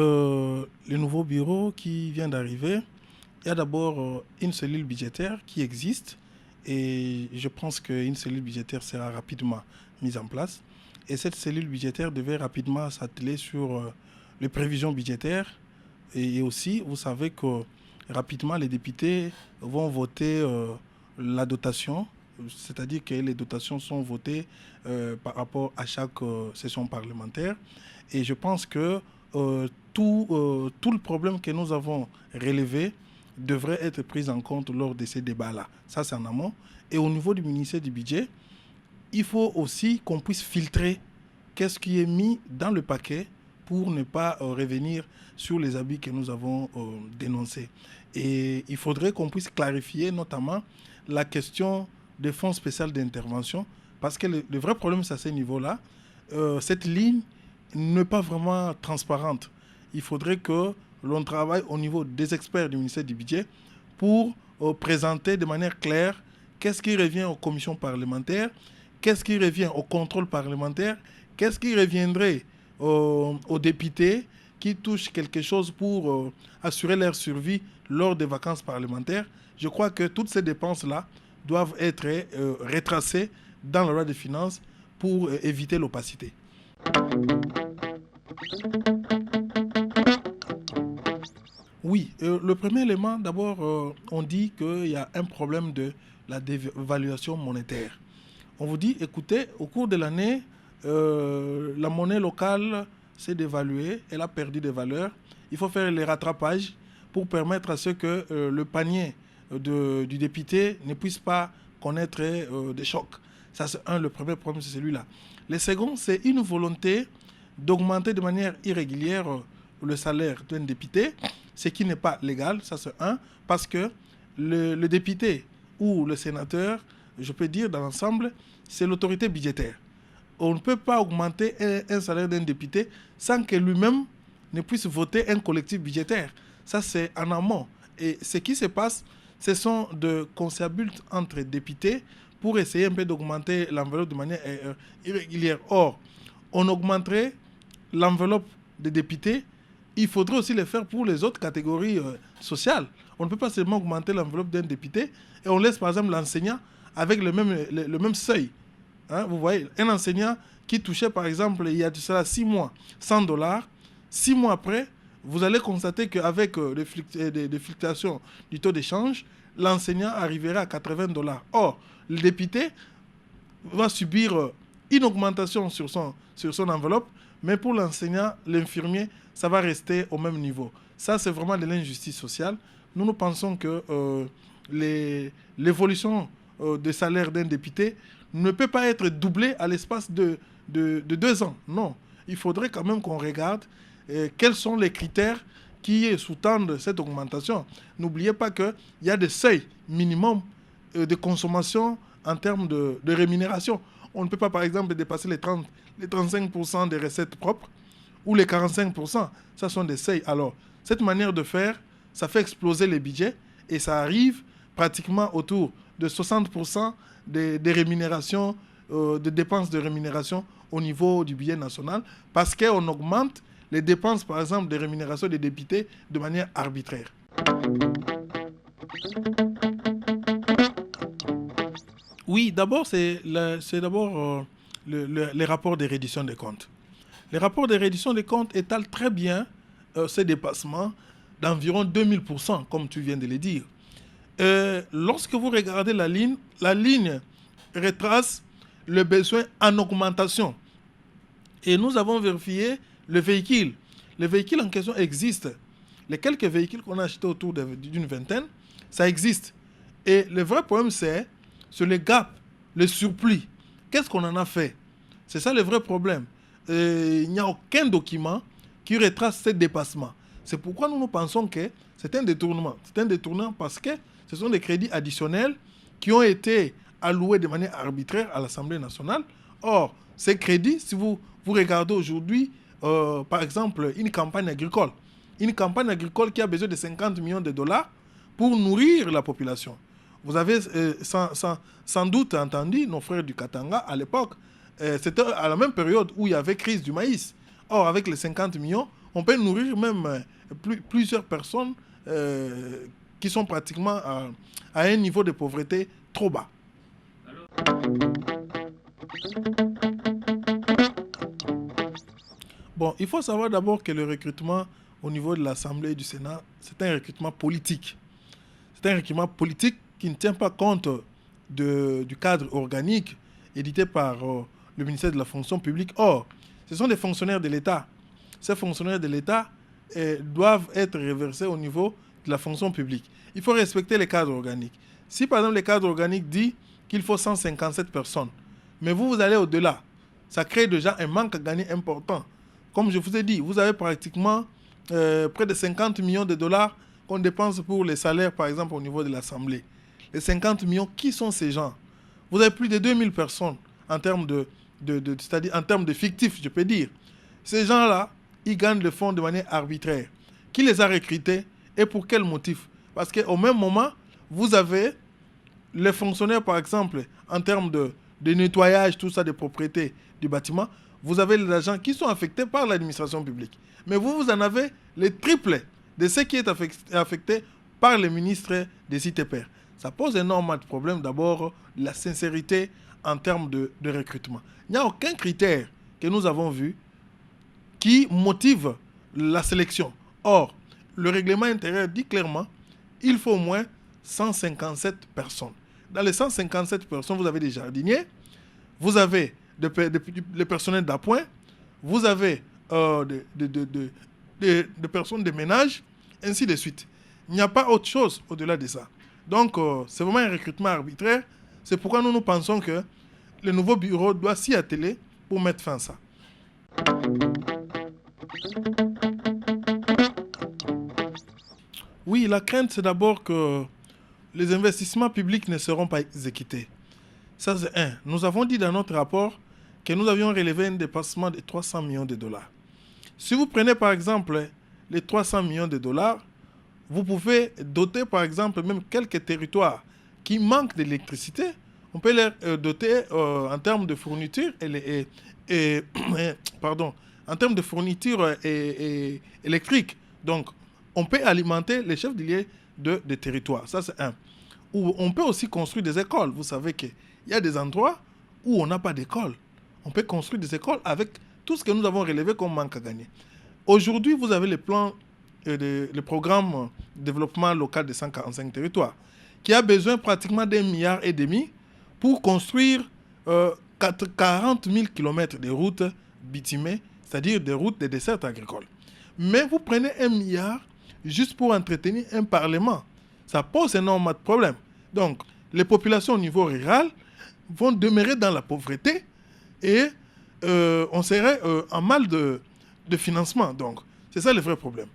le nouveau bureau qui vient d'arriver, il y a d'abord une cellule budgétaire qui existe et je pense qu'une cellule budgétaire sera rapidement mise en place. Et cette cellule budgétaire devait rapidement s'atteler sur les prévisions budgétaires et aussi, vous savez que rapidement les députés vont voter la dotation, c'est-à-dire que les dotations sont votées par rapport à chaque session parlementaire. Et je pense que tout le problème que nous avons relevé devrait être pris en compte lors de ces débats-là. Ça, c'est en amont. Et au niveau du ministère du Budget, il faut aussi qu'on puisse filtrer qu'est-ce qui est mis dans le paquet pour ne pas revenir sur les abus que nous avons dénoncés. Et il faudrait qu'on puisse clarifier notamment la question des fonds spéciaux d'intervention, parce que le vrai problème, c'est à ce niveau-là. Cette ligne n'est pas vraiment transparente. Il faudrait que l'on travaille au niveau des experts du ministère du Budget pour présenter de manière claire qu'est-ce qui revient aux commissions parlementaires, qu'est-ce qui revient au contrôle parlementaire, qu'est-ce qui reviendrait aux députés qui touchent quelque chose pour assurer leur survie lors des vacances parlementaires. Je crois que toutes ces dépenses-là doivent être retracées dans la loi des finances pour éviter l'opacité. Oui, le premier élément, d'abord, on dit qu'il y a un problème de la dévaluation monétaire. On vous dit, écoutez, au cours de l'année, la monnaie locale s'est dévaluée, elle a perdu de valeur. Il faut faire les rattrapages pour permettre à ce que le panier du député ne puisse pas connaître des chocs. Ça, c'est le premier problème, c'est celui-là. Le second, c'est une volonté d'augmenter de manière irrégulière le salaire d'un député, ce qui n'est pas légal, ça c'est un, parce que le député ou le sénateur, je peux dire dans l'ensemble, c'est l'autorité budgétaire. On ne peut pas augmenter un salaire d'un député sans que lui-même ne puisse voter un collectif budgétaire. Ça, c'est en amont. Et ce qui se passe, ce sont de conciliabultes entre députés pour essayer un peu d'augmenter l'enveloppe de manière irrégulière. Or, on augmenterait l'enveloppe des députés, il faudrait aussi le faire pour les autres catégories sociales. On ne peut pas seulement augmenter l'enveloppe d'un député et on laisse par exemple l'enseignant avec le même seuil. Hein, vous voyez, un enseignant qui touchait par exemple il y a de cela 6 mois $100, 6 mois après, vous allez constater qu'avec des fluctuations du taux d'échange, l'enseignant arrivera à $80. Or, le député va subir une augmentation sur son enveloppe, mais pour l'enseignant, l'infirmier, ça va rester au même niveau. Ça, c'est vraiment de l'injustice sociale. Nous pensons que l'évolution des salaires d'un député ne peut pas être doublée à l'espace de 2 ans. Non, il faudrait quand même qu'on regarde quels sont les critères qui sous-tendent cette augmentation. N'oubliez pas qu'il y a des seuils minimums de consommation en termes de rémunération. On ne peut pas, par exemple, dépasser les 35% des recettes propres ou les 45%. Ça sont des seuils. Alors, cette manière de faire, ça fait exploser les budgets et ça arrive pratiquement autour de 60% des rémunérations, des dépenses de rémunération au niveau du budget national parce qu'on augmente les dépenses, par exemple, de rémunération des députés de manière arbitraire. Oui, d'abord, c'est d'abord les rapports de reddition des comptes. Les rapports de reddition des comptes étalent très bien ces dépassements d'environ 2000%, comme tu viens de le dire. Lorsque vous regardez la ligne retrace le besoin en augmentation. Et nous avons vérifié le véhicule. Le véhicule en question existe. Les quelques véhicules qu'on a achetés autour d'une vingtaine, ça existe. Et le vrai problème, c'est le gap, le surplus. Qu'est-ce qu'on en a fait? C'est ça le vrai problème. Il n'y a aucun document qui retrace ces dépassements. C'est pourquoi nous pensons que c'est un détournement. C'est un détournement parce que ce sont des crédits additionnels qui ont été alloués de manière arbitraire à l'Assemblée nationale. Or, ces crédits, si vous regardez aujourd'hui, par exemple, une campagne agricole qui a besoin de 50 millions de dollars pour nourrir la population. Vous avez sans doute entendu nos frères du Katanga à l'époque. C'était à la même période où il y avait crise du maïs. Or, avec les 50 millions, on peut nourrir même plusieurs personnes qui sont pratiquement à un niveau de pauvreté trop bas. Bon, il faut savoir d'abord que le recrutement au niveau de l'Assemblée et du Sénat, c'est un recrutement politique. C'est un recrutement politique qui ne tient pas compte du cadre organique édité par le ministère de la fonction publique. Or, ce sont des fonctionnaires de l'État. Ces fonctionnaires de l'État doivent être reversés au niveau de la fonction publique. Il faut respecter les cadres organiques. Si par exemple le cadre organique dit qu'il faut 157 personnes, mais vous allez au-delà, ça crée déjà un manque à gagner important. Comme je vous ai dit, vous avez pratiquement près de 50 millions de dollars qu'on dépense pour les salaires, par exemple, au niveau de l'Assemblée. Les 50 millions, qui sont ces gens? Vous avez plus de 2000 personnes en termes c'est-à-dire en termes de fictifs, je peux dire. Ces gens-là, ils gagnent le fonds de manière arbitraire. Qui les a recrutés et pour quel motif? Parce qu'au même moment, vous avez les fonctionnaires, par exemple, en termes de nettoyage, tout ça, des propriétés du bâtiment, vous avez les agents qui sont affectés par l'administration publique. Mais vous en avez les triplés de ce qui est affecté par les ministres des ITPR. Ça pose énormément de problèmes. D'abord, la sincérité en termes de recrutement. Il n'y a aucun critère que nous avons vu qui motive la sélection. Or, le règlement intérieur dit clairement qu'il faut au moins 157 personnes. Dans les 157 personnes, vous avez des jardiniers, vous avez des personnels d'appoint, vous avez des personnes de ménage, ainsi de suite. Il n'y a pas autre chose au-delà de ça. Donc, c'est vraiment un recrutement arbitraire. C'est pourquoi nous pensons que le nouveau bureau doit s'y atteler pour mettre fin à ça. Oui, la crainte, c'est d'abord que les investissements publics ne seront pas exécutés. Ça, c'est un. Nous avons dit dans notre rapport que nous avions relevé un dépassement de 300 millions de dollars. Si vous prenez par exemple les 300 millions de dollars, vous pouvez doter par exemple même quelques territoires qui manquent d'électricité. On peut les doter en termes de fournitures en termes de fournitures électriques. Donc, on peut alimenter les chefs d'île de territoires. Ça, c'est un. Ou on peut aussi construire des écoles. Vous savez qu'il y a des endroits où on n'a pas d'école. On peut construire des écoles avec tout ce que nous avons relevé comme manque à gagner. Aujourd'hui, vous avez le programme de développement local de 145 territoires qui a besoin pratiquement d'1,5 milliard pour construire 40 000 km de routes bitumées, c'est-à-dire des routes de dessertes agricoles. Mais vous prenez 1 milliard juste pour entretenir un parlement. Ça pose énormément de problèmes. Donc, les populations au niveau rural vont demeurer dans la pauvreté et on serait en mal de financement. Donc, c'est ça le vrai problème.